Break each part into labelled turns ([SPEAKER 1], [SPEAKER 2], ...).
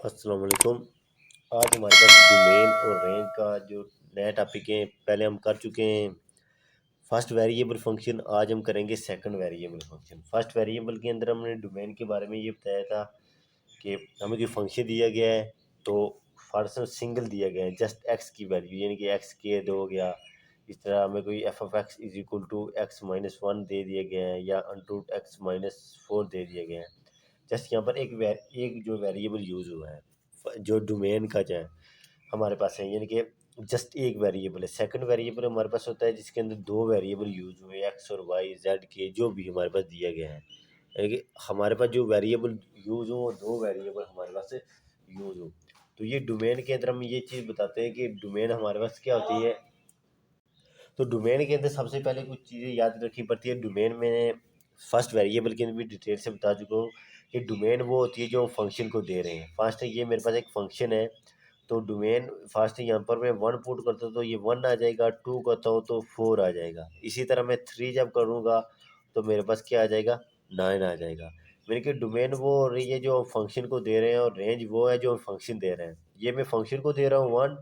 [SPEAKER 1] अस्सलाम वालेकुम। आज हमारे पास डोमेन और रेंज का जो नया टॉपिक है, पहले हम कर चुके हैं फर्स्ट वेरिएबल फंक्शन। आज हम करेंगे second variable function. First variable के अंदर हमने डोमेन के बारे में ये बताया था कि हमें कोई फंक्शन दिया गया है तो फर्स्ट सिंगल दिया गया है जस्ट एक्स की वैल्यू, यानी कि एक्स के दो हो गया। इस तरह हमें कोई F of X is equal to X minus one दे दिया गया है या अनटू एक्स माइनस फोर दे दिया गया है। जस्ट यहाँ पर एक जो वेरिएबल यूज़ हुआ है, जो डोमेन का जो है हमारे पास है, यानी कि जस्ट एक वेरिएबल है। सेकंड वेरिएबल हमारे पास होता है जिसके अंदर दो वेरिएबल यूज हुए, एक्स और वाई जेड के जो भी हमारे पास दिया गया है, यानी कि हमारे पास जो वेरिएबल यूज हो वो दो वेरिएबल हमारे पास यूज हो। तो ये डोमेन के अंदर हम ये चीज़ बताते हैं कि डोमेन हमारे पास क्या होती है। तो डोमेन के अंदर सबसे पहले कुछ चीज़ें याद रखनी पड़ती है। डोमेन में फर्स्ट वेरिएबल के अंदर भी डिटेल से बता चुका हूँ कि डोमेन वो होती है जो फंक्शन को दे रहे हैं। फर्स्ट ये मेरे पास एक फंक्शन है, तो डोमेन फर्स्ट यहाँ पर मैं वन पुट करता हूँ तो ये वन आ जाएगा, टू करता हूँ तो फोर आ जाएगा। इसी तरह मैं थ्री जब करूँगा तो मेरे पास क्या आ जाएगा, नाइन आ जाएगा। मेरे की डोमेन वो हो रही है जो फंक्शन को दे रहे हैं, और रेंज वो है जो फंक्शन दे रहे हैं। ये मैं फंक्शन को दे रहा हूँ वन,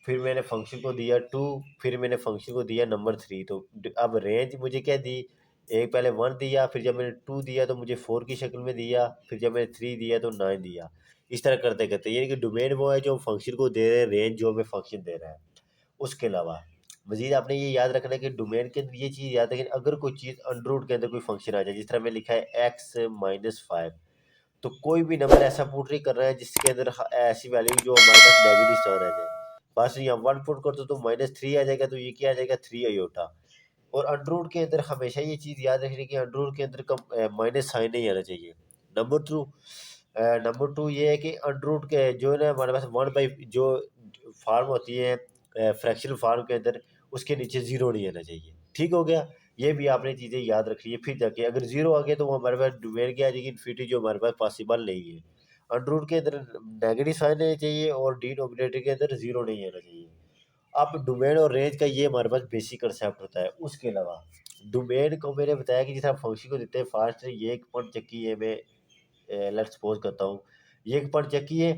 [SPEAKER 1] फिर मैंने फंक्शन को दिया टू, फिर मैंने फंक्शन को दिया नंबर थ्री। तो अब रेंज मुझे क्या दी, एक पहले वन दिया, फिर जब मैंने टू दिया तो मुझे फोर की शक्ल में दिया, फिर जब मैंने थ्री दिया तो नाइन दिया। इस तरह करते करते, यानी कि डोमेन वो है जो फंक्शन को दे रहे हैं, रेंज जो हमें फंक्शन दे रहा है। उसके अलावा मजीद आपने ये याद रखना है कि डोमेन के अंदर ये चीज़ याद रखें, अगर कोई चीज़ अंडर रूट के अंदर कोई फंक्शन आ जाए, जिस तरह मैंने लिखा है एक्स माइनस फाइव, तो कोई भी नंबर ऐसा पुट नहीं कर रहा है जिसके अंदर ऐसी वैल्यू जो हमारे पास नेगेटिव स्टार आ जाए। बस यहाँ वन पुट कर दो तो माइनस थ्री आ जाएगा, तो ये क्या आ जाएगा, थ्री आयोटा। और अंडर के अंदर हमेशा ये चीज़ याद रखनी कि अंडर के अंदर कम माइनस साइन नहीं आना चाहिए। नंबर टू ये है कि अंडर के जो है ना हमारे पास वन बाई जो फार्म होती है फ्रैक्शनल फार्म के अंदर, उसके नीचे ज़ीरो नहीं आना चाहिए। ठीक हो गया। ये भी आपने चीज़ें याद रखनी है। फिर जाके अगर ज़ीरो आ गया तो वो हमारे पास डोमेन क्या आ जाएगी, इन्फिनिटी, जो हमारे पास पॉसिबल नहीं है। अंडर रूट के अंदर नेगेटिव साइन आना चाहिए और डिनोमिनेटर के अंदर ज़ीरो नहीं आना चाहिए। अब डोमेन और रेंज का ये हमारे पास बेसिक कंसेप्ट होता है। उसके अलावा डोमेन को मैंने बताया कि जिस आप फंक्शन को देते हैं फास्ट, ये एक पॉइंट चक्की है, मैं लेट्स सपोज करता हूँ ये एक पॉइंट चक्की है,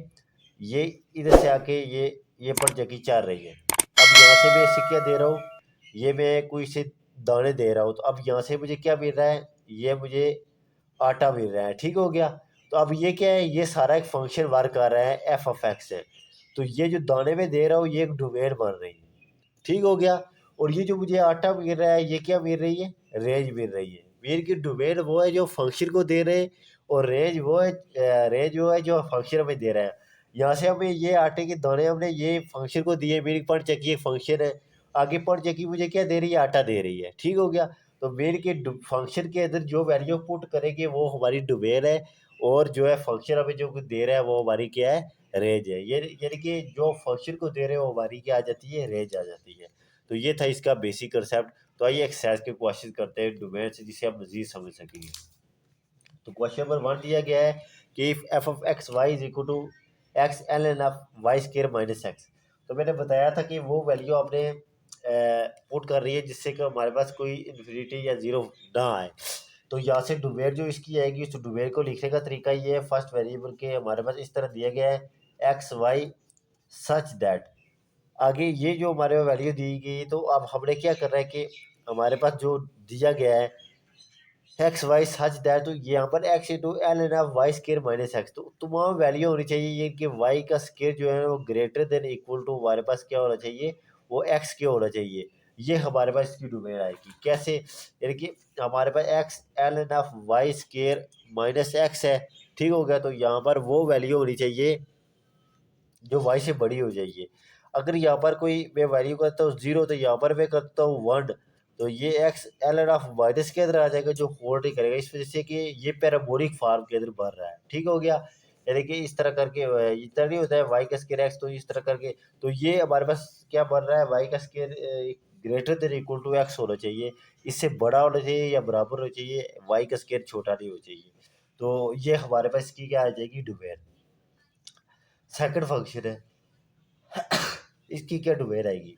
[SPEAKER 1] ये इधर से आके ये पॉइंट चक्की चल रही है। अब यहाँ से मैं इसे क्या दे रहा हूँ, ये मैं कोई से दाने दे रहा हूँ, तो अब यहाँ से मुझे क्या मिल रहा है, ये मुझे आटा मिल रहा है। ठीक हो गया। तो अब ये क्या है, ये सारा एक फंक्शन वर्क कर रहा है, एफ ऑफ एक्स है। तो ये जो दाने में दे रहा हूँ ये एक डोमेन बन रही है। ठीक हो गया। और ये जो मुझे आटा मिल रहा है ये क्या मिल रही है, रेंज मिल रही है। मेन की डोमेन वो है जो फंक्शन को दे रहे हैं, और रेंज वो है जो फंक्शन हमें दे रहा है। यहाँ से हमें ये आटे के दाने हमने ये फंक्शन को दिए, मेरी पर चक्की एक फंक्शन है, आगे पर चक्की मुझे क्या दे रही है, आटा दे रही है। ठीक हो गया। तो मेन के फंक्शन के अंदर जो वैल्यू पुट करेंगे वो हमारी डोमेन है, और जो है फंक्शन हमें जो दे रहा है वो हमारी क्या है, रेंज है। ये यानी कि जो फंक्शन को दे रहे हो हमारी क्या आ जाती है, रेंज आ जाती है। तो ये था इसका बेसिक कंसेप्ट। तो आइए एक्सरसाइज के क्वेश्चन करते हैं डोमेन से, जिसे आप मजीद समझ सकेंगे। तो क्वेश्चन नंबर वन दिया गया है कि if F of X Y is equal to X L N of Y square minus X. तो मैंने बताया था कि वो वैल्यू आपने पुट कर रही है जिससे कि हमारे पास कोई इन्फिनिटी या जीरो ना आए। तो यहाँ से डोमेन जो इसकी आएगी, उस डोमेन को लिखने का तरीका ये है, फर्स्ट वेरिएबल के हमारे पास इस तरह दिया गया है एक्स वाई सच दैट। आगे ये जो हमारे वैल्यू दी गई, तो अब हमने क्या कर रहा है कि हमारे पास जो दिया गया है एक्स वाई सच दैट, तो यहाँ पर X into L N of Y square minus X, तो तमाम वैल्यू होनी चाहिए ये कि वाई का स्केयर जो है वो ग्रेटर देन इक्वल टू हमारे पास क्या होना चाहिए, वो एक्स के होना चाहिए। ये हमारे पास इसकी डोमेन आएगी कैसे, यानी कि हमारे पास X L N of Y square minus X है। ठीक हो गया। तो यहाँ पर वो वैल्यू होनी चाहिए जो वाई से बड़ी हो जाएगी। अगर यहाँ पर कोई मैं वैल्यू करता हूँ जीरो, तो यहाँ पर मैं करता हूँ वन, तो ये X L N of minus के अंदर आ जाएगा जो होल्ड नहीं करेगा, इस वजह से कि ये पैराबोलिक फॉर्म के अंदर बढ़ रहा है। ठीक हो गया। यानी कि इस तरह करके इतना नहीं होता है वाई का स्केयर एक्स, तो इस तरह करके तो ये हमारे पास क्या बन रहा है, वाई का square greater than equal to X होना चाहिए, इससे बड़ा होना चाहिए या बराबर होना चाहिए, वाई का स्केयर छोटा नहीं होना चाहिए। तो ये हमारे पास इसकी क्या आ जाएगी, डोमेन। सेकंड फंक्शन है, इसकी क्या डोमेन आएगी।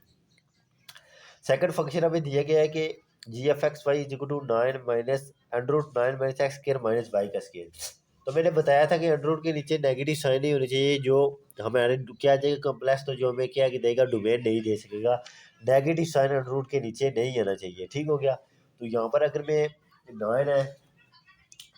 [SPEAKER 1] सेकंड फंक्शन हमें दिया गया है कि G F X Y is equal to nine minus under root nine minus X square minus Y का स्केयर। तो मैंने बताया था कि अंडर रूट के नीचे नेगेटिव साइन नहीं होनी चाहिए, जो हमारे क्या आ जाएगा कॉम्प्लेक्स, तो जो हमें क्या देगा, डोमेन नहीं दे सकेगा। नेगेटिव साइन अंडर रूट के नीचे नहीं आना चाहिए, ठीक हो गया। तो यहाँ पर अगर मैं 9 है,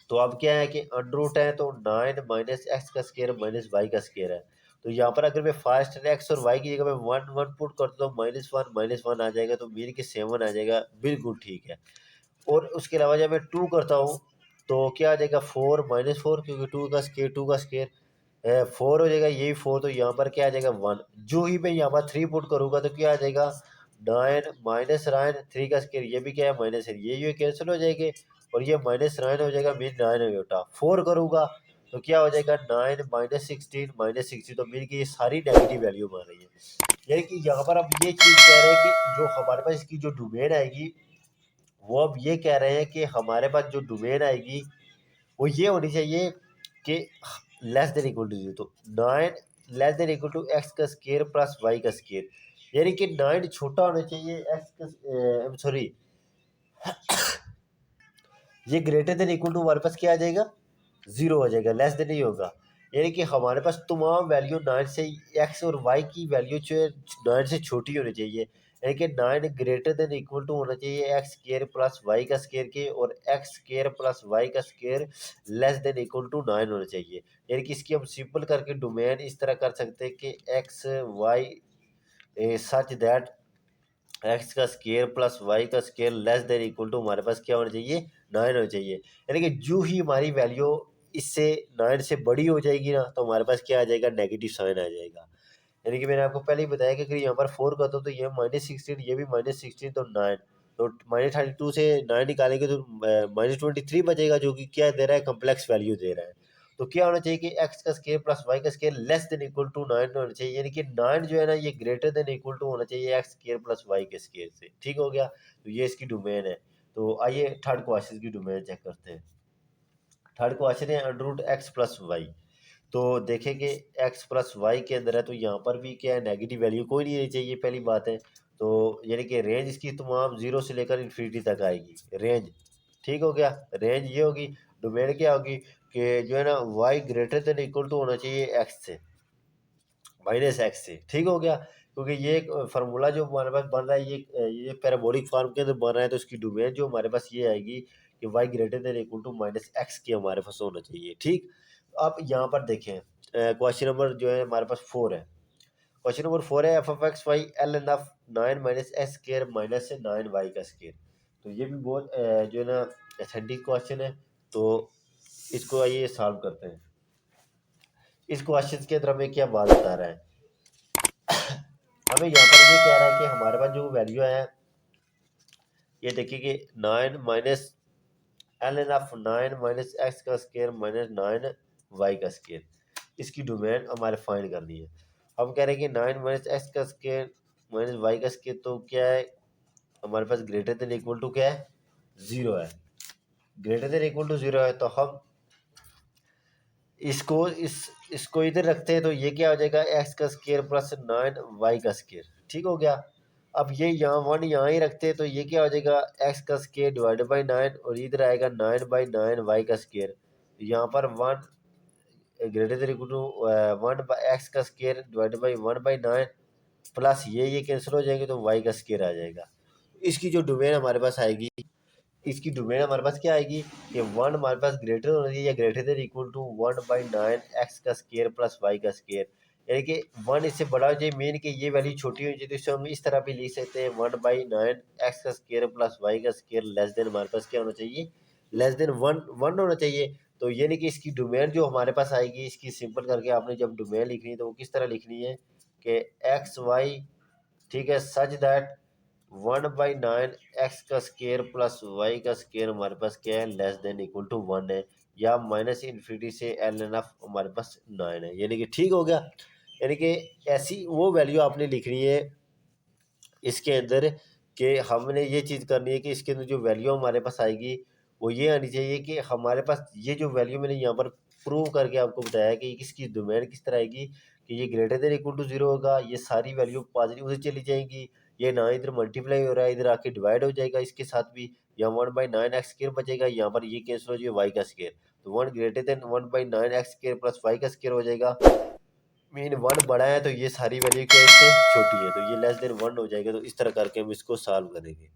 [SPEAKER 1] तो अब क्या है कि अंडर रूट है, तो 9 माइनस एक्स का स्केयर माइनस वाई का स्केयर है। तो यहाँ पर अगर मैं फास्ट एक्स और वाई की जगह में 1 1 पुट करता हूँ, -1 आ जाएगा, तो मीन के 7 आ जाएगा, बिल्कुल ठीक है। और उसके अलावा जब मैं 2 करता हूँ, तो क्या आ जाएगा, 4 -4, क्योंकि 2 का स्केयर 4 हो जाएगा, यही 4, तो यहाँ पर क्या आ जाएगा, 1। जो ही मैं यहाँ पर 3 पुट करूँगा, तो क्या आ जाएगा, 9 - 9 3 का स्केयर, ये भी क्या है, माइनस है, ये कैंसिल हो जाएंगे, और ये -9 हो जाएगा, मीन 9 हो बेटा। 4 करूँगा तो क्या हो जाएगा, 9 - 16 तो मीन की ये सारी नेगेटिव वैल्यू मान रही है। यानी कि यहाँ पर अब ये चीज़ कह रहे हैं कि जो हमारे पास इसकी जो डोमेन आएगी, वो अब ये कह रहे हैं कि हमारे पास जो डोमेन आएगी वो ये होनी चाहिए कि लेस देन इक्वल टू 0। तो 9 less than equal to X का स्केयर प्लस वाई का स्केयर, यानी कि 9 छोटा होना चाहिए एक्स का, सॉरी, ये ग्रेटर देन इक्वल टू हमारे पास क्या आ जाएगा, 0 आ जाएगा, लेस देन नहीं होगा। यानी कि हमारे पास तमाम वैल्यू 9 से, एक्स और वाई की वैल्यू जो है 9 से छोटी होनी चाहिए, यानी कि 9 ग्रेटर देन इक्वल टू होना चाहिए एक्स स्केयर प्लस वाई का स्केयर के, और एक्स स्केयर प्लस वाई का square less than equal to 9 होना चाहिए। यानी कि इसकी हम सिंपल करके डोमेन इस तरह कर सकते हैं कि X Y such that X का स्केयर प्लस वाई का square less than equal to हमारे पास क्या होना चाहिए, 9 होना चाहिए। यानी कि जो ही हमारी वैल्यू इससे 9 से बड़ी हो जाएगी ना, तो हमारे पास क्या आ जाएगा, नेगेटिव साइन आ जाएगा। यानी कि मैंने आपको पहले ही बताया कि अगर यहाँ पर 4 करता हूँ, तो ये -16, ये भी -16, तो 9, तो -32 से 9 निकालेंगे तो -23 बचेगा, जो कि क्या दे रहा है, कम्प्लेक्स वैल्यू दे रहा है। तो क्या होना चाहिए कि एक्स का स्केयर प्लस वाई का square less than equal to 9 होना चाहिए, यानी कि 9 जो है ना, ये ग्रेटर देन इक्वल टू होना चाहिए एक्स स्केयर प्लस वाई के स्केयर से, ठीक हो गया। तो ये इसकी डोमेन है। तो आइए थर्ड क्वेश्चन की डोमेन चेक करते हैं। थर्ड क्वेश्चन है under root X plus Y. तो देखेंगे एक्स प्लस वाई के अंदर है, तो यहाँ पर भी क्या है, नेगेटिव वैल्यू कोई नहीं रहनी चाहिए, पहली बात है। तो यानी कि रेंज इसकी तमाम 0 से लेकर इन्फिनिटी तक आएगी रेंज, ठीक हो गया। रेंज ये होगी, डोमेन क्या होगी कि जो है ना, Y greater than equal to होना चाहिए एक्स से, -x से, ठीक हो गया। क्योंकि ये एक फार्मूला जो हमारे पास बन रहा है, ये पैराबोलिक फॉर्म के अंदर बन रहा है, तो इसकी डोमेन जो हमारे पास ये आएगी कि y greater than equal to -x के हमारे पास होना चाहिए, ठीक। अब यहाँ पर देखें, क्वेश्चन नंबर जो है हमारे पास 4 है। क्वेश्चन नंबर 4 है, f(x, y) ln of 9 - x square minus 9y का स्केयर। तो ये भी बहुत जो है ना, एथेंटिक क्वेश्चन है। तो इसको आइए सॉल्व करते हैं। इस क्वेश्चन के अंदर हमें क्या बात बता रहा है, हमें यहाँ पर ये कह रहा है कि हमारे पास जो वैल्यू है, ये देखिए कि 9 minus ln of 9 minus x का स्केयर माइनस 9y का स्केयर, इसकी डोमेन हमारे फाइंड करनी है। हम कह रहे हैं कि 9 माइनस एक्स का स्केयर माइनस वाई का स्केयर, तो क्या है हमारे पास, ग्रेटर देन इक्वल टू क्या है, 0 है। ग्रेटर देन इक्वल टू 0 है, तो हम इसको इधर रखते हैं, तो ये क्या हो जाएगा, एक्स का स्केयर प्लस 9y का स्केयर, ठीक हो गया। अब ये यहाँ 1 यहाँ ही रखते हैं, तो ये क्या हो जाएगा, एक्स का स्केयर डिवाइडेड बाई 9, और इधर आएगा 9/9 y का स्केयर। यहाँ पर 1 greater than equal to 1/x का स्केयर डिवाइडेड बाई 1/9, प्लस ये कैंसिल हो जाएंगे, तो y का स्केयर आ जाएगा। इसकी जो डोमेन हमारे पास आएगी, इसकी डोमेन हमारे पास क्या आएगी, कि 1 हमारे पास ग्रेटर होना चाहिए या greater than equal to 1/9 X का स्केयर प्लस वाई का स्केयर, यानी कि 1 इससे बड़ा हो जाए, मेन कि ये वैल्यू छोटी हो जाए, तो इसे हम इस तरह भी लिख सकते हैं, 1/9 एक्स का स्केयर प्लस वाई का स्केयर लेस देन हमारे पास क्या होना चाहिए, लेस देन 1 होना चाहिए। तो यानी कि इसकी डोमेन जो हमारे पास आएगी, इसकी सिंपल करके आपने जब डोमेन लिखनी है, तो वो किस तरह लिखनी है कि एक्स वाई, ठीक है, सच दैट 1/9 एक्स का स्केयर प्लस वाई का स्केयर हमारे पास क्या है, लेस देन इक्वल टू 1 है, या माइनस इन्फिनिटी से ln ऑफ हमारे पास 9 है, यानी कि ठीक हो गया। यानी कि ऐसी वो वैल्यू आपने लिखनी है इसके अंदर, कि हमने ये चीज़ करनी है कि इसके अंदर जो वैल्यू हमारे पास आएगी, वो ये आनी चाहिए कि हमारे पास ये जो वैल्यू मैंने यहाँ पर प्रूव करके आपको बताया कि इसकी डोमेन किस तरह आएगी, कि ये ग्रेटर देन इक्वल टू 0 होगा, ये सारी वैल्यू पॉजिटिव उधर चली जाएंगी, ये ना इधर मल्टीप्लाई हो रहा है, इधर आके डिवाइड हो जाएगा इसके साथ भी, यहाँ 1/9 एक्स स्केयर बचेगा, यहाँ पर ये कैंसिल हो जाए वाई का स्केयर। तो 1 greater than 1/9 x² plus y का स्क्वायर हो जाएगा। मीन 1 बड़ा है तो ये सारी वैल्यू क्या है इससे छोटी है, तो ये लेस देन 1 हो जाएगा। तो इस तरह करके हम इसको सॉल्व करेंगे।